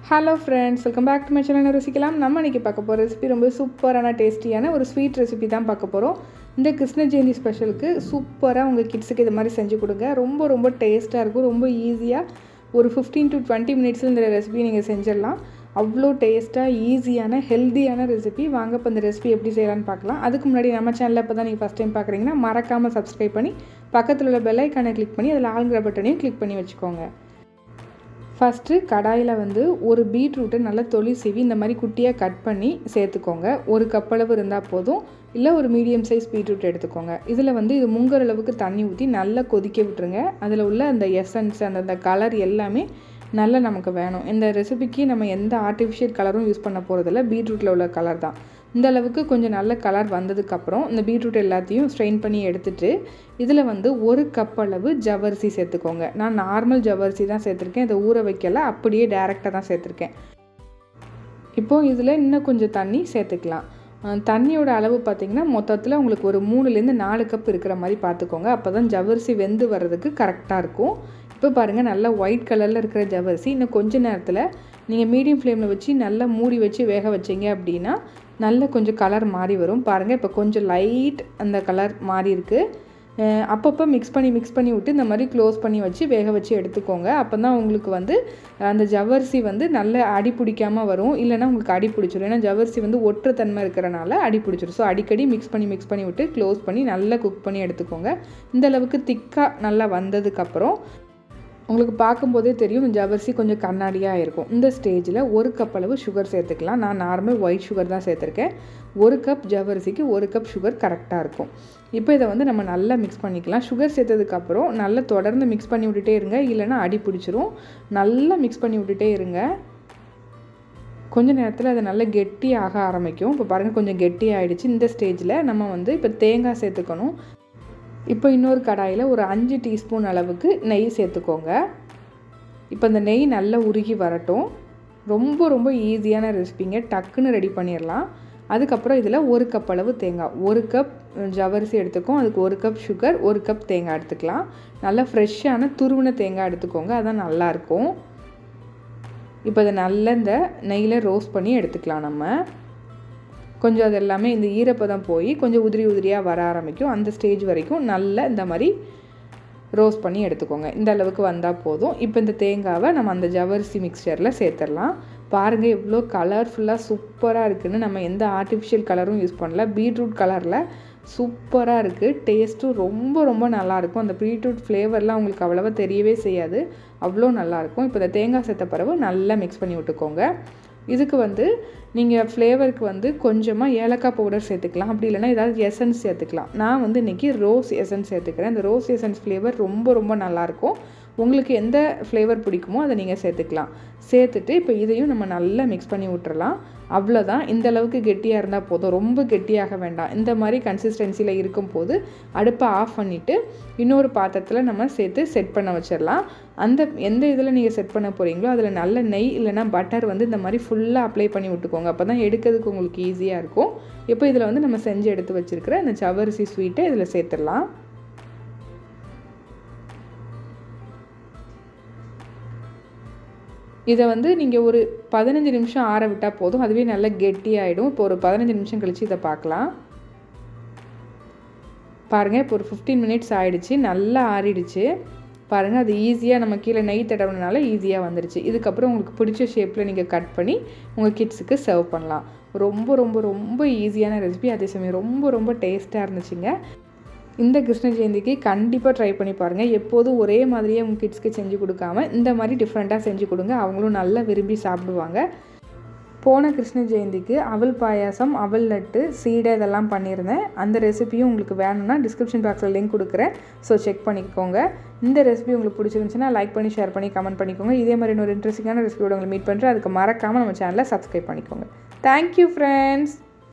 Hello friends, welcome back to my channel ருசிக்கலாம். நம்ம இன்றைக்கி பார்க்க போகிற ரெசிபி ரொம்ப சூப்பரான டேஸ்டியான ஒரு ஸ்வீட் ரெசிபி தான் பார்க்க போகிறோம். இந்த கிருஷ்ண ஜெயந்தி ஸ்பெஷலுக்கு சூப்பராக உங்கள் கிட்ஸுக்கு இது மாதிரி செஞ்சு கொடுங்க. ரொம்ப டேஸ்ட்டாக இருக்கும். ரொம்ப ஈஸியாக ஒரு 15 to 20 மினிட்ஸில் இந்த ரெசிபி நீங்கள் செஞ்சிடலாம். அவ்வளோ டேஸ்ட்டாக ஈஸியான ஹெல்த்தியான ரெசிபி. வாங்க இப்போ இந்த ரெசிபி எப்படி செய்யலான்னு பார்க்கலாம். அதுக்கு முன்னாடி நம்ம சேனலில் இப்போ தான் நீங்கள் ஃபஸ்ட் டைம் பார்க்குறீங்கன்னா மறக்காமல் சப்ஸ்கிரைப் பண்ணி பக்கத்தில் உள்ள பெல் ஐக்கானை கிளிக் பண்ணி அதில் ஆல்ங்கிற பட்டனையும் கிளிக் பண்ணி வச்சுக்கோங்க. ஃபஸ்ட்டு கடாயில் ஒரு பீட்ரூட்டை நல்லா தொளி சீவி இந்த மாதிரி குட்டியாக கட் பண்ணி சேர்த்துக்கோங்க. ஒரு கப் அளவு இருந்தால் போதும், இல்லை ஒரு மீடியம் சைஸ் பீட்ரூட் எடுத்துக்கோங்க. இதில் இது முங்குற அளவுக்கு தண்ணி ஊற்றி நல்லா கொதிக்க விட்டுருங்க. அதில் உள்ள அந்த எசன்ஸ் அந்த கலர் எல்லாமே நல்லா நமக்கு வேணும். இந்த ரெசிபிக்கு நம்ம எந்த ஆர்டிஃபிஷியல் கலரும் யூஸ் பண்ண போகிறதில்ல, பீட்ரூட்டில் உள்ள கலர் தான். இந்த அளவுக்கு கொஞ்சம் நல்ல கலர் வந்ததுக்கப்புறம் இந்த பீட்ரூட் எல்லாத்தையும் ஸ்ட்ரெயின் பண்ணி எடுத்துகிட்டு இதில் ஒரு கப் அளவு ஜவ்வரிசி சேர்த்துக்கோங்க. நான் நார்மல் ஜவ்வரிசி தான் சேர்த்துருக்கேன், இதை ஊற வைக்கல, அப்படியே டேரெக்டாக தான் சேர்த்துருக்கேன். இப்போது இதில் இன்னும் கொஞ்சம் தண்ணி சேர்த்துக்கலாம். தண்ணியோட அளவு பார்த்திங்கன்னா மொத்தத்தில் உங்களுக்கு ஒரு 3லேருந்து 4 கப் இருக்கிற மாதிரி பார்த்துக்கோங்க. அப்போ தான் ஜவ்வரிசி வெந்து வர்றதுக்கு கரெக்டாக இருக்கும். இப்போ பாருங்கள், நல்லா ஒயிட் கலரில் இருக்கிற ஜவ்வரிசி இன்னும் கொஞ்சம் நேரத்தில் நீங்கள் மீடியம் ஃப்ளேமில் வச்சு நல்லா மூடி வச்சு வேக வச்சிங்க அப்படின்னா நல்லா கொஞ்சம் கலர் மாறி வரும். பாருங்கள், இப்போ கொஞ்சம் லைட் அந்த கலர் மாறி இருக்குது. அப்பப்போ மிக்ஸ் பண்ணி விட்டு இந்த மாதிரி க்ளோஸ் பண்ணி வச்சு வேக வச்சு எடுத்துக்கோங்க. அப்போ தான் உங்களுக்கு அந்த ஜவ்வரிசி நல்ல அடி பிடிக்காமல் வரும். இல்லைனா உங்களுக்கு அடி பிடிச்சிடும். ஏன்னா ஜவ்வரிசி ஒற்றுத்தன்மை இருக்கிறனால அடி பிடிச்சிடும். ஸோ அடிக்கடி மிக்ஸ் பண்ணி விட்டு க்ளோஸ் பண்ணி நல்லா குக் பண்ணி எடுத்துக்கோங்க. இந்த அளவுக்கு திக்காக நல்லா வந்ததுக்கப்புறம் உங்களுக்கு பார்க்கும்போதே தெரியும் ஜவ்வரிசி கொஞ்சம் கண்ணாடியாக இருக்கும். இந்த ஸ்டேஜில் ஒரு கப் அளவு சுகர் சேர்த்துக்கலாம். நான் நார்மல் ஒயிட் சுகர் தான் சேர்த்துருக்கேன். ஒரு கப் ஜவ்வரிசிக்கு ஒரு கப் சுகர் கரெக்டாக இருக்கும். இப்போ இதை நம்ம நல்லா மிக்ஸ் பண்ணிக்கலாம். சுகர் சேர்த்ததுக்கப்புறம் நல்லா தொடர்ந்து மிக்ஸ் பண்ணி விட்டுட்டே இருங்க, இல்லைனா அடி பிடிச்சிரும். நல்லா மிக்ஸ் பண்ணி விட்டுட்டே இருங்க. கொஞ்சம் நேரத்தில் அது நல்லா கெட்டி ஆக ஆரம்பிக்கும். இப்போ பாருங்கள், கொஞ்சம் கெட்டி ஆகிடுச்சு. இந்த ஸ்டேஜில் நம்ம இப்போ தேங்காய் சேர்த்துக்கணும். இப்போ இன்னொரு கடாயில் ஒரு 5 டீஸ்பூன் அளவுக்கு நெய் சேர்த்துக்கோங்க. இப்போ இந்த நெய் நல்லா உருகி வரட்டும். ரொம்ப ஈஸியான ரெசிபிங்க, டக்குன்னு ரெடி பண்ணிடலாம். அதுக்கப்புறம் இதில் ஒரு கப் அளவு தேங்காய், ஒரு கப் ஜவ்வரிசி எடுத்துக்கோம், அதுக்கு ஒரு கப் சுகர், ஒரு கப் தேங்காய் எடுத்துக்கலாம். நல்லா ஃப்ரெஷ்ஷான துருவின தேங்காய் எடுத்துக்கோங்க, அதான் நல்லாயிருக்கும். இப்போ அதை நல்லா இந்த நெய்யில் ரோஸ்ட் பண்ணி எடுத்துக்கலாம். நம்ம கொஞ்சம் அது எல்லாமே இந்த ஈரப்பதம் போய் கொஞ்சம் உதிரியாக வர ஆரம்பிக்கும். அந்த ஸ்டேஜ் வரைக்கும் நல்லா இந்த மாதிரி ரோஸ்ட் பண்ணி எடுத்துக்கோங்க. இந்த அளவுக்கு வந்தால் போதும். இப்போ இந்த தேங்காவை நம்ம அந்த ஜவ்வரிசி மிக்சரில் சேர்த்துடலாம். பாருங்கள், எவ்வளோ கலர்ஃபுல்லாக சூப்பராக இருக்குதுன்னு. நம்ம எந்த ஆர்டிஃபிஷியல் கலரும் யூஸ் பண்ணல, பீட்ரூட் கலரில் சூப்பராக இருக்குது. டேஸ்ட்டும் ரொம்ப நல்லாயிருக்கும். அந்த பீட்ரூட் ஃப்ளேவர்லாம் உங்களுக்கு அவ்வளோவா தெரியவே செய்யாது, அவ்வளோ நல்லாயிருக்கும். இப்போ இந்த தேங்காய் சேர்த்த பிறகு நல்லா மிக்ஸ் பண்ணி விட்டுக்கோங்க. இதுக்கு நீங்கள் ஃப்ளேவருக்கு கொஞ்சமாக ஏலக்காய் பவுடர் சேர்த்துக்கலாம். அப்படி இல்லைனா ஏதாவது எசன்ஸ் சேர்த்துக்கலாம். நான் இன்றைக்கி ரோஸ் எசன்ஸ் சேர்த்துக்கிறேன். இந்த ரோஸ் எசன்ஸ் ஃப்ளேவர் ரொம்ப நல்லாயிருக்கும். உங்களுக்கு எந்த ஃப்ளேவர் பிடிக்குமோ அதை நீங்கள் சேர்த்துக்கலாம். சேர்த்துட்டு இப்போ இதையும் நம்ம நல்லா மிக்ஸ் பண்ணி விட்டுறலாம். அவ்வளோதான். இந்த அளவுக்கு கெட்டியாக இருந்தால் போதும், ரொம்ப கெட்டியாக வேண்டாம். இந்த மாதிரி கன்சிஸ்டன்சியில் இருக்கும்போது அடுப்பை ஆஃப் பண்ணிவிட்டு இன்னொரு பாத்திரத்தில் நம்ம சேர்த்து செட் பண்ண வச்சிடலாம். எந்த இதில் நீங்கள் செட் பண்ண போகிறீங்களோ அதில் நல்ல நெய் இல்லைனா பட்டர் இந்த மாதிரி ஃபுல்லாக அப்ளை பண்ணி விட்டுக்கோங்க. அப்போ தான் எடுக்கிறதுக்கு உங்களுக்கு ஈஸியாக இருக்கும். இப்போ இதில் நம்ம செஞ்சு எடுத்து வச்சுருக்கிற இந்த ஜவ்வரிசி ஸ்வீட்டை இதில் சேர்த்துடலாம். இதை நீங்கள் ஒரு 15 நிமிஷம் ஆற விட்டால் போதும், அதுவே நல்லா கெட்டியாகிடும். இப்போ ஒரு 15 நிமிஷம் கழித்து இதை பார்க்கலாம். பாருங்கள், இப்போ ஒரு 15 மினிட்ஸ் ஆகிடுச்சு, நல்லா ஆறிடுச்சு. பாருங்கள், அது ஈஸியாக நம்ம கீழே நெய் தடவுனால ஈஸியாக வந்துடுச்சு. இதுக்கப்புறம் உங்களுக்கு பிடிச்ச ஷேப்பில் நீங்கள் கட் பண்ணி உங்கள் கிட்ஸுக்கு சர்வ் பண்ணலாம். ரொம்ப ஈஸியான ரெசிபி, அதே சமயம் ரொம்ப டேஸ்ட்டாக இருந்துச்சுங்க. இந்த கிருஷ்ண ஜெயந்திக்கு கண்டிப்பாக ட்ரை பண்ணி பாருங்கள். எப்போதும் ஒரே மாதிரியே உங்கள் கிட்ஸ்க்கு செஞ்சு கொடுக்காம இந்த மாதிரி டிஃப்ரெண்ட்டாக செஞ்சு கொடுங்க, அவங்களும் நல்லா விரும்பி சாப்பிடுவாங்க. போன கிருஷ்ண ஜெயந்திக்கு அவல் பாயாசம், அவல் லட்டு, சீடை இதெல்லாம் பண்ணியிருந்தேன். அந்த ரெசிபியும் உங்களுக்கு வேணும்னா டிஸ்கிரிப்ஷன் பாக்ஸில் லிங்க் கொடுக்குறேன், ஸோ செக் பண்ணிக்கோங்க. இந்த ரெசிபி உங்களுக்கு பிடிச்சிருந்துச்சுன்னா லைக் பண்ணி, ஷேர் பண்ணி, கமெண்ட் பண்ணிக்கோங்க. இதே மாதிரி இன்னொரு இன்ட்ரெஸ்டிங்கான ரெசிபியோட உங்களை மீட் பண்ணுறேன். அதுக்கு மறக்காமல் நம்ம சேனலை சப்ஸ்கிரைப் பண்ணிக்கோங்க. Thank you friends.